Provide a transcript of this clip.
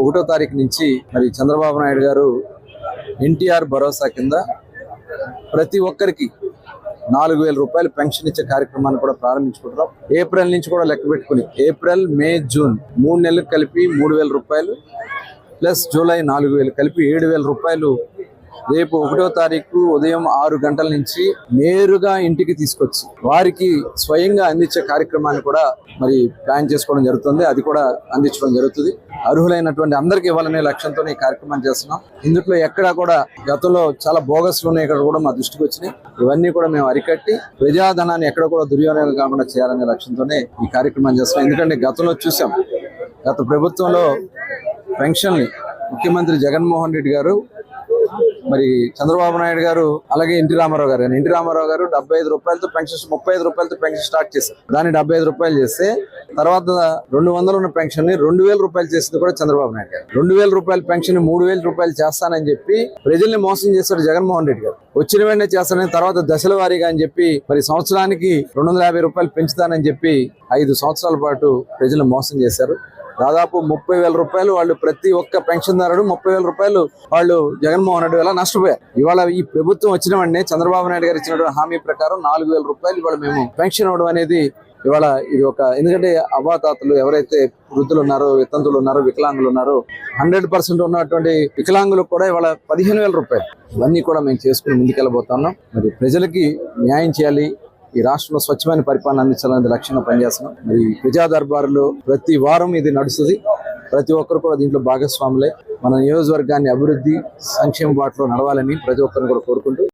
1వ తారీఖు నుంచి మరి చంద్రబాబు నాయుడు గారు ఎన్టీఆర్ భరోసా కింద ప్రతి ఒక్కరికి 4,000 రూపాయలు పెన్షన్ ఇచ్చే కార్యక్రమాన్ని కూడా ప్రారంభించుకుంటున్నాం. ఏప్రిల్ నుంచి కూడా లెక్క పెట్టుకుని ఏప్రిల్, మే, జూన్ 3 నెలలకు కలిపి 3,000 రూపాయలు ప్లస్ జూలై 4,000 కలిపి 7,000 రూపాయలు రేపు 1వ తారీఖు ఉదయం 6 గంటల నుంచి నేరుగా ఇంటికి తీసుకొచ్చి వారికి స్వయంగా అందించే కార్యక్రమాన్ని కూడా మరి ప్లాన్ చేసుకోవడం జరుగుతుంది. అది కూడా అందించడం జరుగుతుంది. అర్హులైనటువంటి అందరికీ ఇవ్వాలనే లక్ష్యంతో ఈ కార్యక్రమం చేస్తున్నాం. ఇందులో ఎక్కడా కూడా గతంలో చాలా బోగస్లు ఉన్నాయి, ఇక్కడ కూడా మా దృష్టికి వచ్చినాయి. ఇవన్నీ కూడా మేము అరికట్టి ప్రజాధనాన్ని ఎక్కడ కూడా దుర్వినియోగం కాకుండా చేయాలనే లక్ష్యంతోనే ఈ కార్యక్రమం చేస్తున్నాం. ఎందుకంటే గతంలో చూసాం, గత ప్రభుత్వంలో పెన్షన్ని ముఖ్యమంత్రి జగన్మోహన్ రెడ్డి గారు, మరి చంద్రబాబు నాయుడు గారు, అలాగే ఎన్టీ రామారావు గారు 75 రూపాయలతో పెన్షన్, 35 రూపాయలతో పెన్షన్ స్టార్ట్ చేశారు. దాన్ని 75 రూపాయలు చేస్తే తర్వాత 200 ఉన్న పెన్షన్ ని 2,000 రూపాయలు చేసింది కూడా చంద్రబాబు నాయుడు గారు. 2,000 రూపాయల పెన్షన్ 3,000 రూపాయలు చేస్తానని చెప్పి ప్రజల్ని మోసం చేశారు జగన్మోహన్ రెడ్డి గారు. వచ్చిన వెంటనే చేస్తానని, తర్వాత దశల వారీగా అని చెప్పి మరి సంవత్సరానికి 250 రూపాయలు పెంచుతానని చెప్పి 5 సంవత్సరాల పాటు ప్రజలను మోసం చేశారు. దాదాపు 30,000 రూపాయలు వాళ్ళు ప్రతి ఒక్క పెన్షన్దారుడు 30,000 రూపాయలు వాళ్ళు జగన్మోహన్ రెడ్డి వల్ల నష్టపోయారు. ఇవాళ ఈ ప్రభుత్వం వచ్చిన వెంటనే చంద్రబాబు నాయుడు గారు ఇచ్చినటువంటి హామీ ప్రకారం 4,000 రూపాయలు ఇవాళ మేము పెన్షన్ ఇవ్వడం అనేది ఇవాళ ఇది ఒక, ఎందుకంటే అవ్వాతాతలు ఎవరైతే వృద్ధులు ఉన్నారో, వితంతులు ఉన్నారో, వికలాంగులు ఉన్నారో 100% ఉన్నటువంటి వికలాంగులకు కూడా ఇవాళ 15,000 రూపాయలు. ఇవన్నీ కూడా మేము చేసుకుని ముందుకెళ్ళబోతున్నాం. మరి ప్రజలకి న్యాయం చేయాలి, ఈ రాష్ట్రంలో స్వచ్ఛమైన పరిపాలన అందించాలనేది లక్ష్యంగా పనిచేస్తున్నాం. మరి ప్రజా దర్బారులో ప్రతి వారం ఇది నడుస్తుంది. ప్రతి ఒక్కరు కూడా దీంట్లో భాగస్వాములే. మన నియోజకవర్గాన్ని అభివృద్ధి, సంక్షేమ బాటలో నడవాలని ప్రతి ఒక్కరిని కూడా కోరుకుంటూ